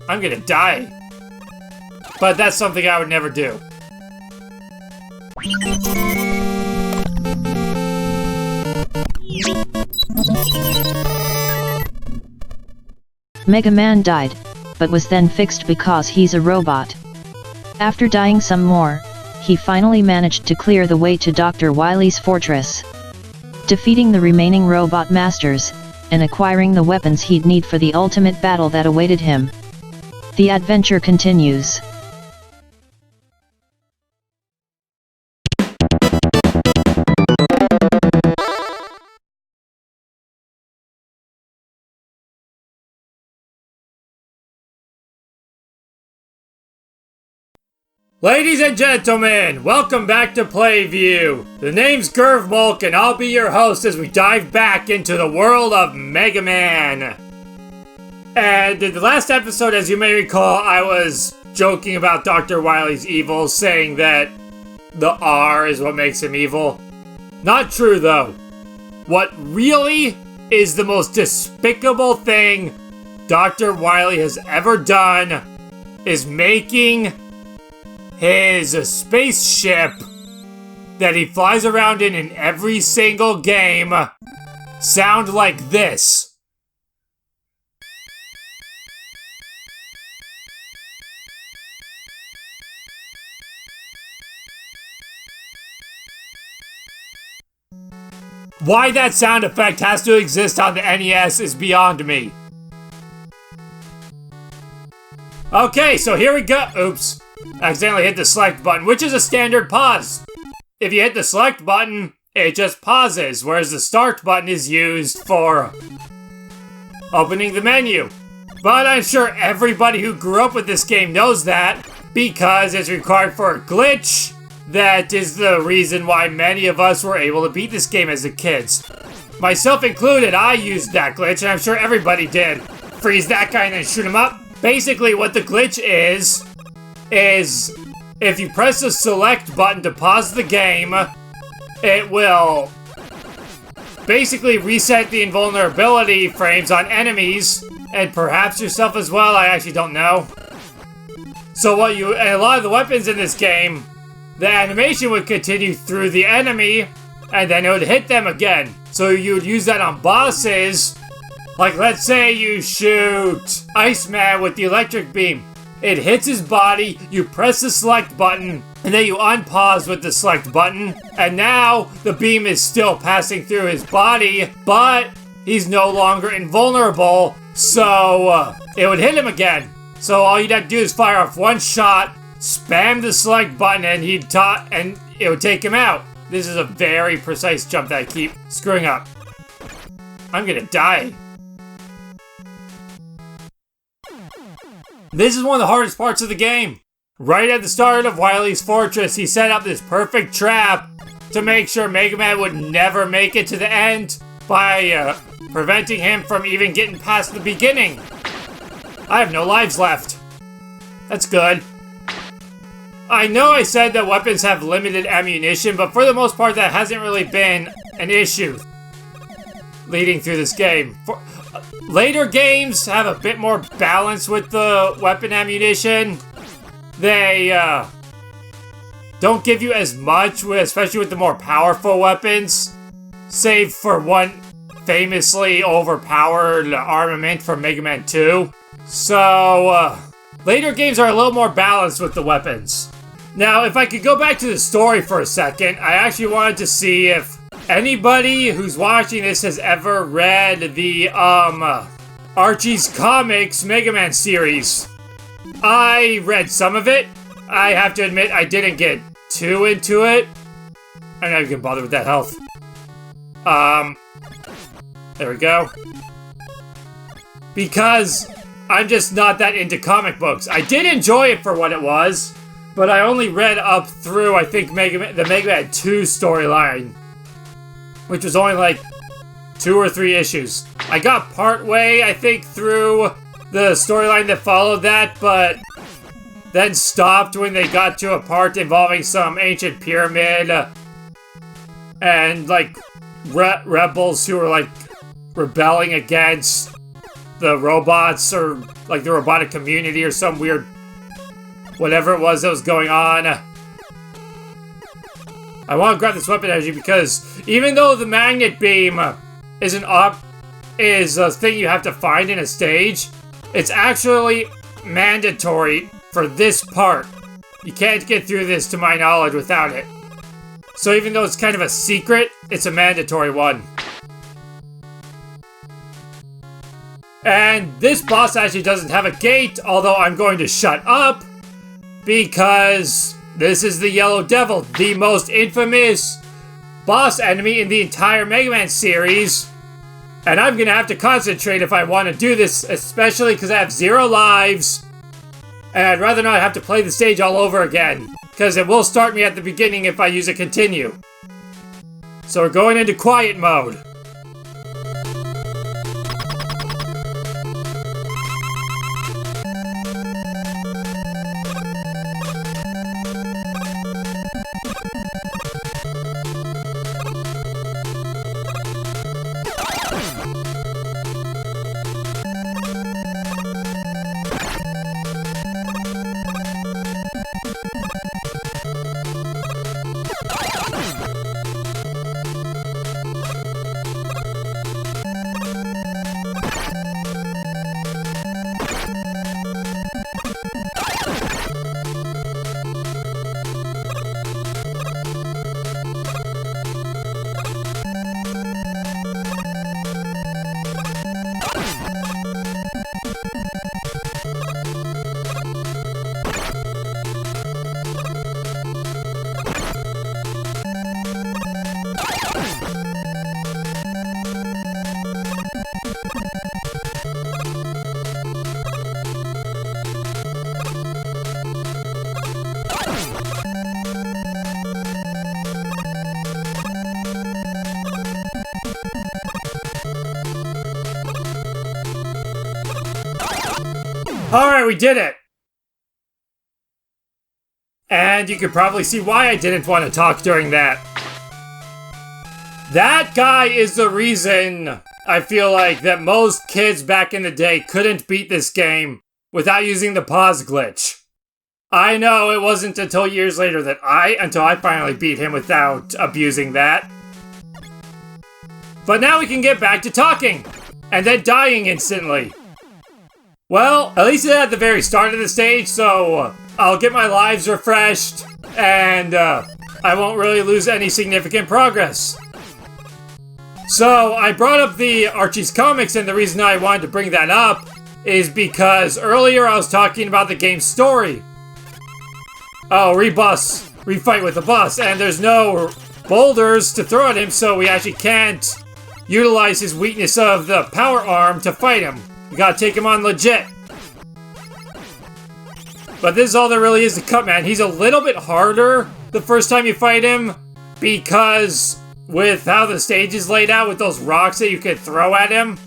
I'm gonna die. But that's something I would never do. Mega Man died, but was then fixed because he's a robot. After dying some more, he finally managed to clear the way to Dr. Wily's fortress, defeating the remaining robot masters, and acquiring the weapons he'd need for the ultimate battle that awaited him. The adventure continues. Ladies and gentlemen, welcome back to PlayView. The name's gurvmlk and I'll be your host as we dive back into the world of Mega Man. And in the last episode, as you may recall, I was joking about Dr. Wily's evil, saying that the R is what makes him evil. Not true though. What really is the most despicable thing Dr. Wily has ever done is making his spaceship that he flies around in every single game sound like this. Why that sound effect has to exist on the NES is beyond me. Okay, so here we go. Oops. Accidentally hit the select button, which is a standard pause. If you hit the select button, it just pauses, whereas the start button is used for opening the menu. But I'm sure everybody who grew up with this game knows that, because it's required for a glitch. That is the reason why many of us were able to beat this game as kids. Myself included, I used that glitch, and I'm sure everybody did. Freeze that guy and then shoot him up. Basically, what the glitch is if you press the select button to pause the game, it will basically reset the invulnerability frames on enemies, and perhaps yourself as well, I actually don't know. So and a lot of the weapons in this game, the animation would continue through the enemy, and then it would hit them again. So you would use that on bosses, like let's say you shoot Iceman with the electric beam. It hits his body, you press the select button, and then you unpause with the select button, and now the beam is still passing through his body, but he's no longer invulnerable, so it would hit him again. So all you'd have to do is fire off one shot, spam the select button, and and it would take him out. This is a very precise jump that I keep screwing up. I'm gonna die. This is one of the hardest parts of the game. Right at the start of Wily's fortress, he set up this perfect trap to make sure Mega Man would never make it to the end by preventing him from even getting past the beginning. I have no lives left. That's good. I know I said that weapons have limited ammunition, but for the most part that hasn't really been an issue leading through this game. Later games have a bit more balance with the weapon ammunition. They don't give you as much, especially with the more powerful weapons, save for one famously overpowered armament from Mega Man 2. So, later games are a little more balanced with the weapons. Now, if I could go back to the story for a second, I actually wanted to see if anybody who's watching this has ever read the, Archie's Comics Mega Man series. I read some of it. I have to admit, I didn't get too into it. I'm not even bothered with that health. There we go. Because I'm just not that into comic books. I did enjoy it for what it was, but I only read up through, I think, the Mega Man 2 storyline, which was only like 2 or 3 issues. I got part way, I think, through the storyline that followed that, but then stopped when they got to a part involving some ancient pyramid and like rebels who were like rebelling against the robots or like the robotic community or some weird whatever it was that was going on. I want to grab this weapon energy because even though the magnet beam is is a thing you have to find in a stage, it's actually mandatory for this part. You can't get through this, to my knowledge, without it. So even though it's kind of a secret, it's a mandatory one. And this boss actually doesn't have a gate, although I'm going to shut up, because this is the Yellow Devil, the most infamous boss enemy in the entire Mega Man series. And I'm gonna have to concentrate if I want to do this, especially because I have 0 lives. And I'd rather not have to play the stage all over again, because it will start me at the beginning if I use a continue. So we're going into quiet mode. Alright, we did it! And you can probably see why I didn't want to talk during that. That guy is the reason I feel like that most kids back in the day couldn't beat this game without using the pause glitch. I know it wasn't until years later that until I finally beat him without abusing that. But now we can get back to talking, and then dying instantly. Well, at least it's at the very start of the stage, so I'll get my lives refreshed, and I won't really lose any significant progress. So, I brought up the Archie's comics, and the reason I wanted to bring that up is because earlier I was talking about the game's story. Oh, refight with the bus, and there's no boulders to throw at him, so we actually can't utilize his weakness of the power arm to fight him. You gotta take him on legit. But this is all there really is to cut, man. He's a little bit harder the first time you fight him, because with how the stage is laid out with those rocks that you could throw at him,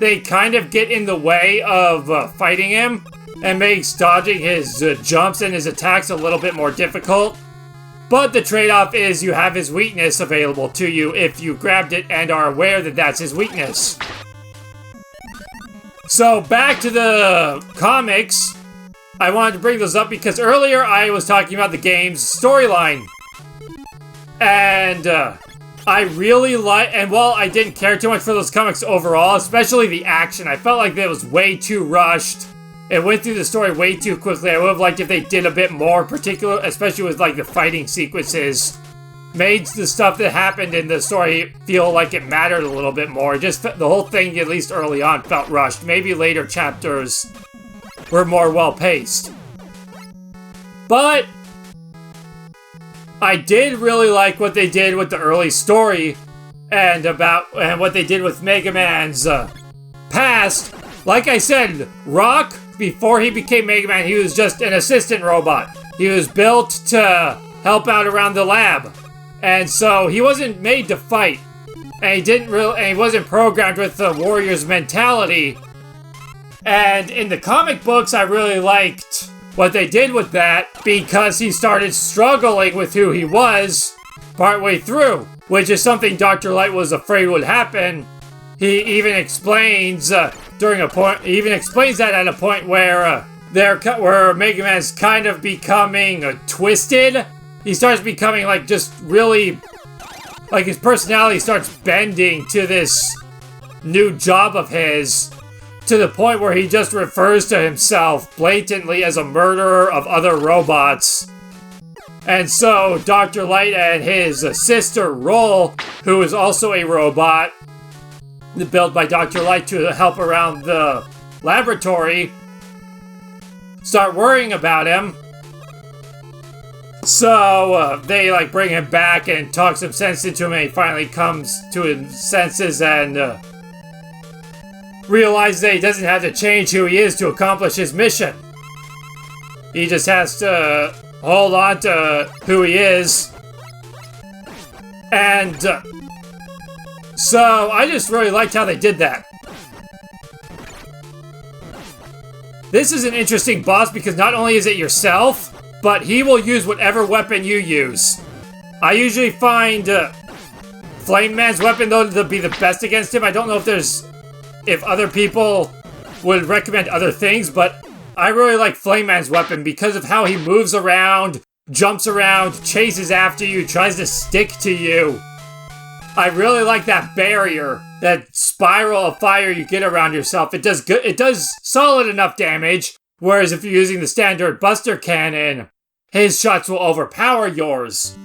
they kind of get in the way of fighting him and makes dodging his jumps and his attacks a little bit more difficult. But the trade-off is you have his weakness available to you if you grabbed it and are aware that that's his weakness. So back to the comics, I wanted to bring those up because earlier I was talking about the game's storyline. And I really and while I didn't care too much for those comics overall, especially the action, I felt like that was way too rushed. It went through the story way too quickly. I would have liked if they did a bit more, particular, especially with like the fighting sequences. Made the stuff that happened in the story feel like it mattered a little bit more. Just the whole thing, at least early on, felt rushed. Maybe later chapters were more well-paced. But I did really like what they did with the early story and what they did with Mega Man's past. Like I said, Rock, before he became Mega Man, he was just an assistant robot. He was built to help out around the lab. And so he wasn't made to fight. And he wasn't programmed with the warrior's mentality. And in the comic books, I really liked what they did with that because he started struggling with who he was partway through, which is something Dr. Light was afraid would happen. He even explains during a point. He even explains that at a point where where Mega Man's kind of becoming twisted. He starts becoming like just really, like his personality starts bending to this new job of his, to the point where he just refers to himself blatantly as a murderer of other robots. And so Dr. Light and his sister Roll, who is also a robot, built by Dr. Light to help around the laboratory, start worrying about him. So they like bring him back and talk some sense into him, and he finally comes to his senses and realizes that he doesn't have to change who he is to accomplish his mission. He just has to hold on to who he is. And so I just really liked how they did that. This is an interesting boss because not only is it yourself, but he will use whatever weapon you use. I usually find Flame Man's weapon, though, to be the best against him. I don't know if other people would recommend other things, but I really like Flame Man's weapon because of how he moves around, jumps around, chases after you, tries to stick to you. I really like that barrier, that spiral of fire you get around yourself. It does good. It does solid enough damage, whereas if you're using the standard Buster Cannon, his shots will overpower yours.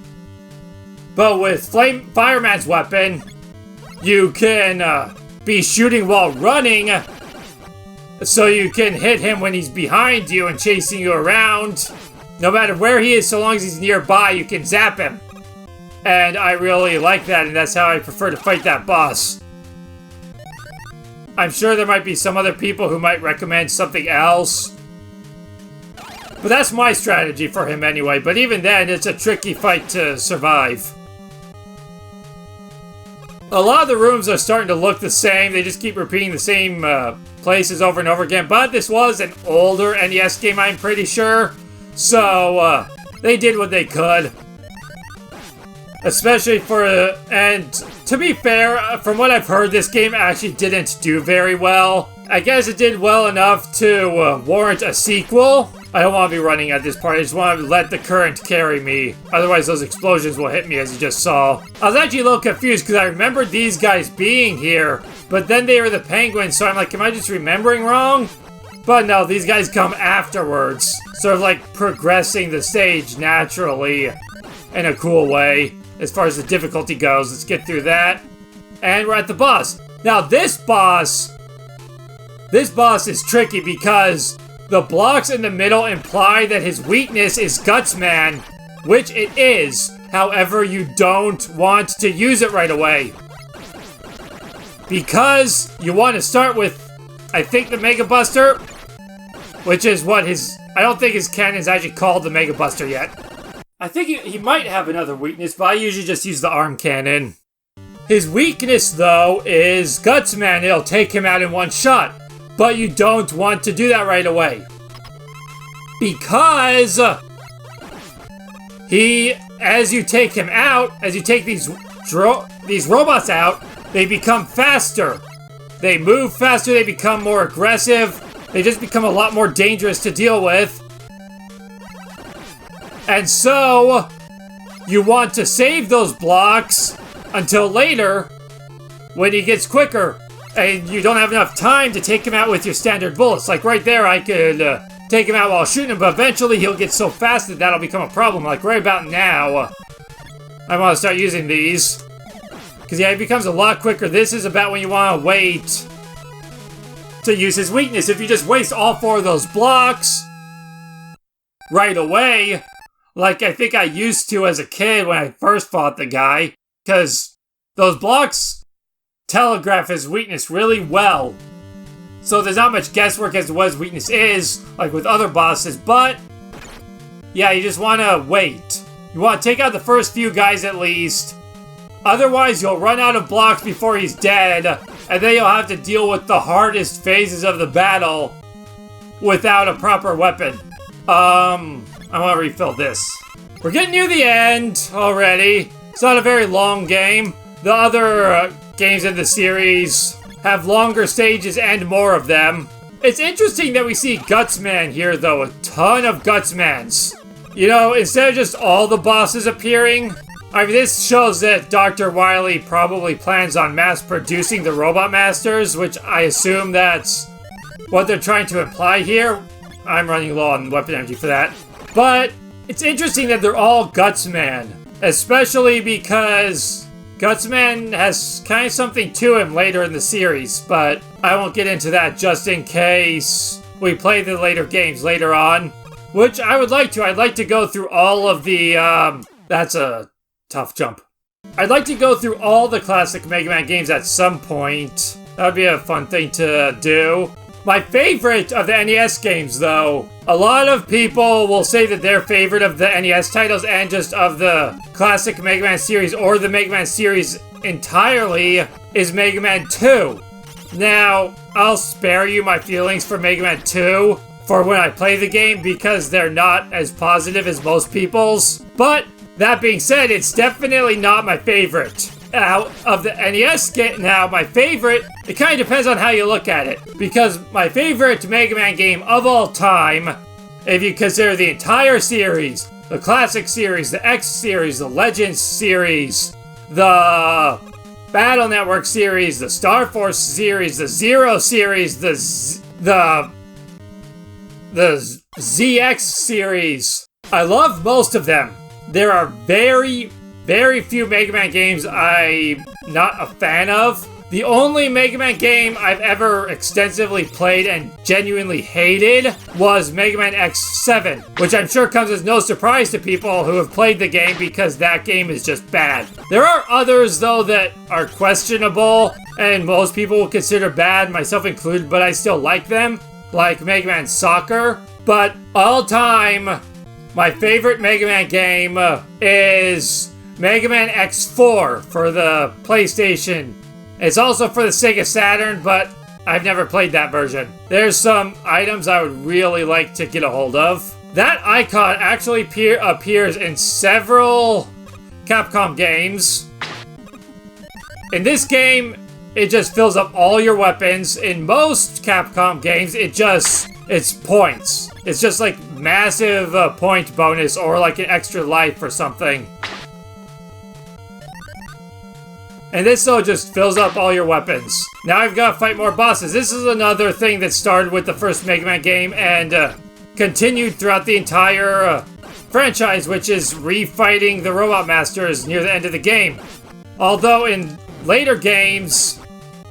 But with Fireman's weapon, you can be shooting while running, so you can hit him when he's behind you and chasing you around. No matter where he is, so long as he's nearby, you can zap him. And I really like that, and that's how I prefer to fight that boss. I'm sure there might be some other people who might recommend something else, but that's my strategy for him anyway. But even then, it's a tricky fight to survive. A lot of the rooms are starting to look the same. They just keep repeating the same places over and over again. But this was an older NES game, I'm pretty sure. So, they did what they could. Especially for... and to be fair, from what I've heard, this game actually didn't do very well. I guess it did well enough to warrant a sequel. I don't want to be running at this part. I just want to let the current carry me. Otherwise, those explosions will hit me, as you just saw. I was actually a little confused because I remembered these guys being here, but then they were the penguins, so I'm like, am I just remembering wrong? But no, these guys come afterwards. Sort of like progressing the stage naturally in a cool way. As far as the difficulty goes, let's get through that. And we're at the boss. Now, this boss is tricky because the blocks in the middle imply that his weakness is Gutsman, which it is. However, you don't want to use it right away, because you want to start with, I think, the Mega Buster, which is what his... I don't think his cannon is actually called the Mega Buster yet. I think he might have another weakness, but I usually just use the arm cannon. His weakness, though, is Gutsman. It'll take him out in one shot. But you don't want to do that right away, because as you take him out, as you take these robots out, they become faster. They move faster, they become more aggressive, they just become a lot more dangerous to deal with. And so, you want to save those blocks until later, when he gets quicker. And you don't have enough time to take him out with your standard bullets. Like right there, I could take him out while shooting him, but eventually he'll get so fast that that'll become a problem. Like right about now, I want to start using these. Because yeah, it becomes a lot quicker. This is about when you want to wait to use his weakness. If you just waste all 4 of those blocks right away, like I think I used to as a kid when I first fought the guy, because those blocks telegraph his weakness really well. So there's not much guesswork as to what his weakness is, like with other bosses, but yeah, you just want to wait. You want to take out the first few guys at least. Otherwise, you'll run out of blocks before he's dead, and then you'll have to deal with the hardest phases of the battle without a proper weapon. I want to refill this. We're getting near the end already. It's not a very long game. The other games in the series have longer stages and more of them. It's interesting that we see Gutsman here, though. A ton of Gutsmans. You know, instead of just all the bosses appearing, I mean, this shows that Dr. Wily probably plans on mass-producing the Robot Masters, which I assume that's what they're trying to imply here. I'm running low on weapon energy for that. But it's interesting that they're all Gutsman, especially because Gutsman has kind of something to him later in the series, but I won't get into that just in case we play the later games later on, which I would like to. I'd like to go through all of the, that's a tough jump. I'd like to go through all the classic Mega Man games at some point. That would be a fun thing to do. My favorite of the NES games, though, a lot of people will say that their favorite of the NES titles and just of the classic Mega Man series or the Mega Man series entirely is Mega Man 2. Now, I'll spare you my feelings for Mega Man 2 for when I play the game because they're not as positive as most people's. But that being said, it's definitely not my favorite. Out of the NES game, now my favorite, it kind of depends on how you look at it. Because my favorite Mega Man game of all time, if you consider the entire series, the Classic series, the X series, the Legends series, the Battle Network series, the Star Force series, the Zero series, the ZX series, I love most of them. There are very few Mega Man games I'm not a fan of. The only Mega Man game I've ever extensively played and genuinely hated was Mega Man X7, which I'm sure comes as no surprise to people who have played the game because that game is just bad. There are others, though, that are questionable and most people will consider bad, myself included, but I still like them, like Mega Man Soccer. But all time, my favorite Mega Man game is Mega Man X4 for the PlayStation. It's also for the Sega Saturn, but I've never played that version. There's some items I would really like to get a hold of. That icon actually appears in several Capcom games. In this game, it just fills up all your weapons. In most Capcom games, it's points. It's just like massive point bonus or like an extra life or something. And this though just fills up all your weapons. Now I've got to fight more bosses. This is another thing that started with the first Mega Man game and continued throughout the entire franchise, which is refighting the Robot Masters near the end of the game. Although in later games,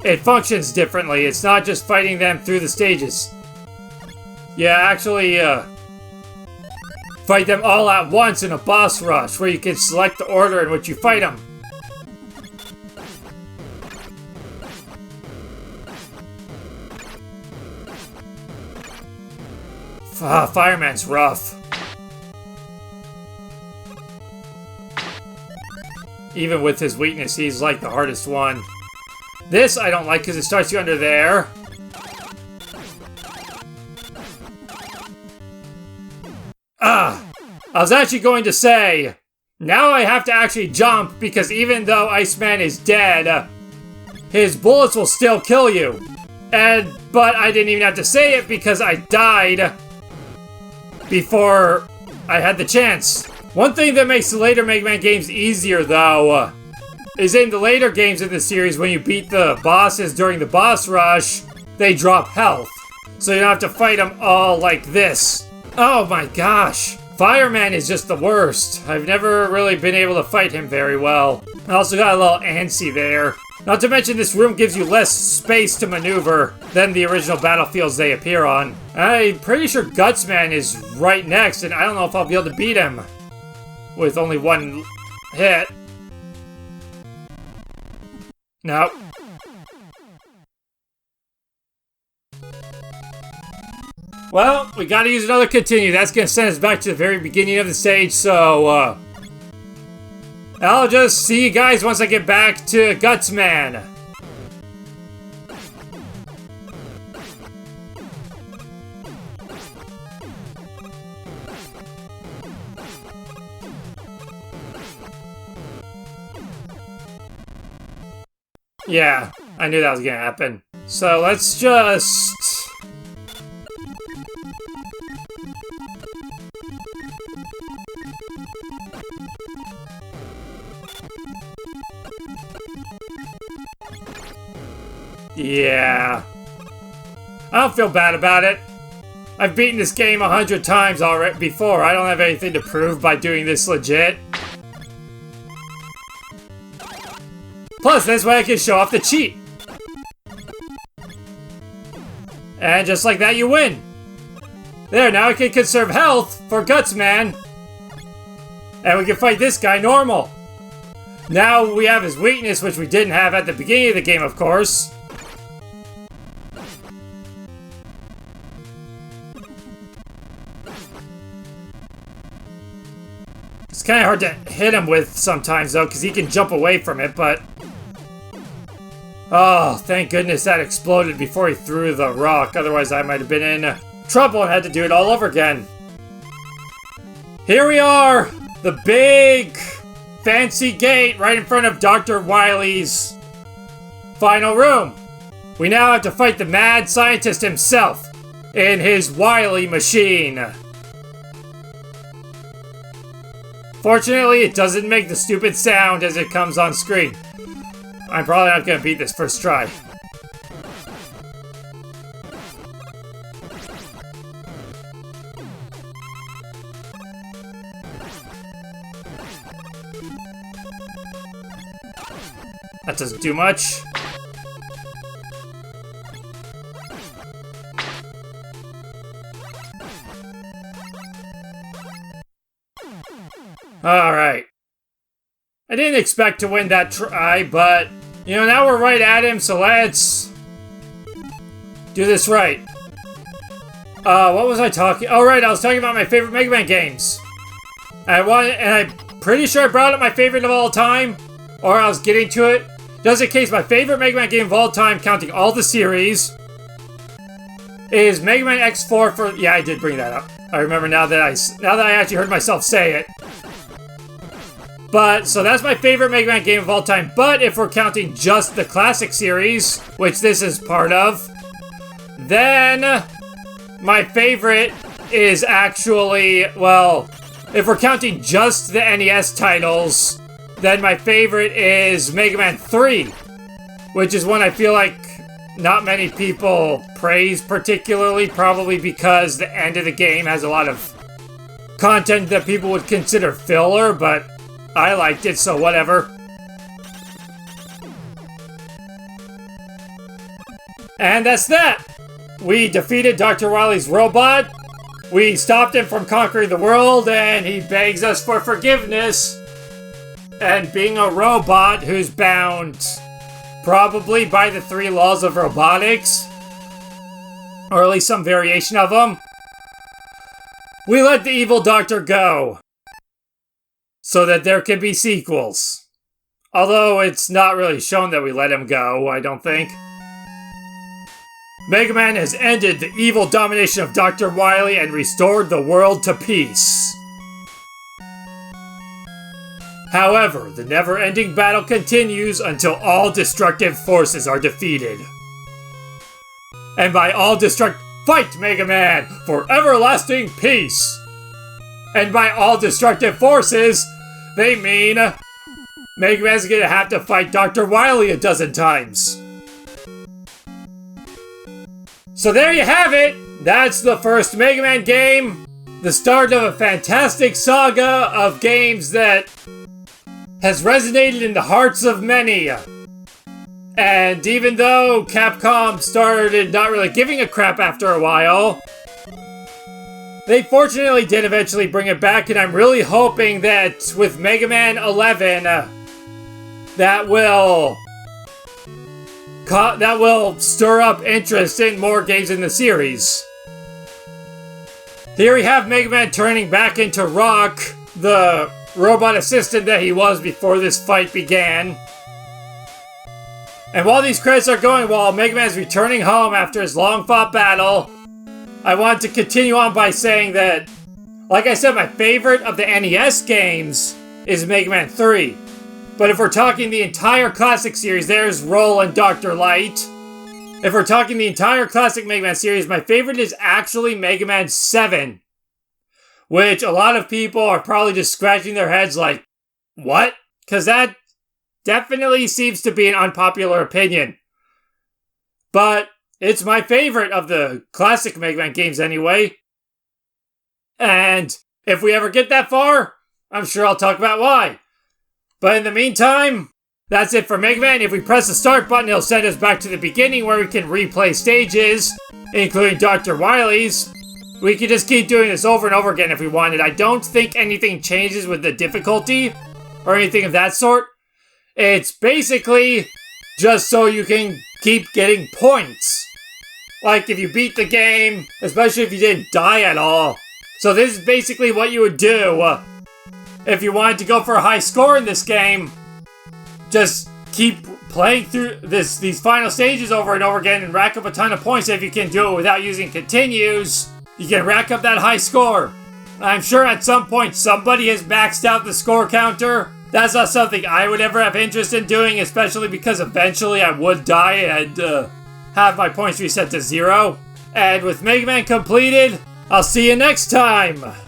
it functions differently. It's not just fighting them through the stages. You actually fight them all at once in a boss rush, where you can select the order in which you fight them. Fireman's rough. Even with his weakness, he's like the hardest one. This I don't like because it starts you under there. I was actually going to say, now I have to actually jump because even though Iceman is dead, his bullets will still kill you. But I didn't even have to say it because I died before I had the chance. One thing that makes the later Mega Man games easier, though, is in the later games in the series, when you beat the bosses during the boss rush, they drop health. So you don't have to fight them all like this. Oh my gosh. Fireman is just the worst. I've never really been able to fight him very well. I also got a little antsy there. Not to mention this room gives you less space to maneuver than the original battlefields they appear on. I'm pretty sure Gutsman is right next, and I don't know if I'll be able to beat him with only one hit. No. Well, we gotta use another continue. That's gonna send us back to the very beginning of the stage, so, I'll just see you guys once I get back to Gutsman. Yeah, I knew that was gonna happen. So let's just... Yeah. I don't feel bad about it. I've beaten this game 100 times already before. I don't have anything to prove by doing this legit. Plus, this way I can show off the cheat. And just like that, you win. There, now I can conserve health for Guts Man. And we can fight this guy normal. Now we have his weakness, which we didn't have at the beginning of the game, of course. It's kind of hard to hit him with sometimes, though, because he can jump away from it, but... Oh, thank goodness that exploded before he threw the rock. Otherwise, I might have been in trouble and had to do it all over again. Here we are! The big, fancy gate right in front of Dr. Wily's final room. We now have to fight the mad scientist himself in his Wily machine. Fortunately, it doesn't make the stupid sound as it comes on screen. I'm probably not gonna beat this first try. That doesn't do much. Alright. I didn't expect to win that try, but, you know, now we're right at him, so let's do this right. What was I talking? Oh, right, I was talking about my favorite Mega Man games. And I'm pretty sure I brought up my favorite of all time, or I was getting to it. Just in case, my favorite Mega Man game of all time, counting all the series, is Mega Man X4 for... Yeah, I did bring that up. I remember now that I actually heard myself say it. But, so that's my favorite Mega Man game of all time. But if we're counting just the classic series, which this is part of, then my favorite is actually, well, if we're counting just the NES titles, then my favorite is Mega Man 3, which is one I feel like not many people praise particularly, probably because the end of the game has a lot of content that people would consider filler, but I liked it, so whatever. And that's that! We defeated Dr. Wily's robot, we stopped him from conquering the world, and he begs us for forgiveness. And being a robot who's bound probably by the 3 laws of robotics, or at least some variation of them, we let the evil doctor go. So that there can be sequels. Although it's not really shown that we let him go, I don't think. Mega Man has ended the evil domination of Dr. Wily and restored the world to peace. However, the never-ending battle continues until all destructive forces are defeated. And by all fight, Mega Man, for everlasting peace! And by all destructive forces, they mean Mega Man's gonna have to fight Dr. Wily a dozen times. So there you have it! That's the first Mega Man game. The start of a fantastic saga of games that has resonated in the hearts of many. And even though Capcom started not really giving a crap after a while, they fortunately did eventually bring it back, and I'm really hoping that with Mega Man 11, that will stir up interest in more games in the series. Here we have Mega Man turning back into Rock, the robot assistant that he was before this fight began. And while these credits are going, while Mega Man's returning home after his long-fought battle, I want to continue on by saying that, like I said, my favorite of the NES games is Mega Man 3. But if we're talking the entire classic series, there's Roll and Dr. Light. if we're talking the entire classic Mega Man series, my favorite is actually Mega Man 7. Which a lot of people are probably just scratching their heads like, what? Because that definitely seems to be an unpopular opinion. But it's my favorite of the classic Mega Man games anyway. And if we ever get that far, I'm sure I'll talk about why. But in the meantime, that's it for Mega Man. If we press the start button, it'll send us back to the beginning where we can replay stages, including Dr. Wily's. We can just keep doing this over and over again if we wanted. I don't think anything changes with the difficulty or anything of that sort. It's basically just so you can keep getting points. Like if you beat the game, especially if you didn't die at all. So this is basically what you would do if you wanted to go for a high score in this game. Just keep playing through these final stages over and over again and rack up a ton of points. If you can do it without using continues, you can rack up that high score. I'm sure at some point somebody has maxed out the score counter. That's not something I would ever have interest in doing, especially because eventually I would die and have my points reset to 0. And with Mega Man completed, I'll see you next time!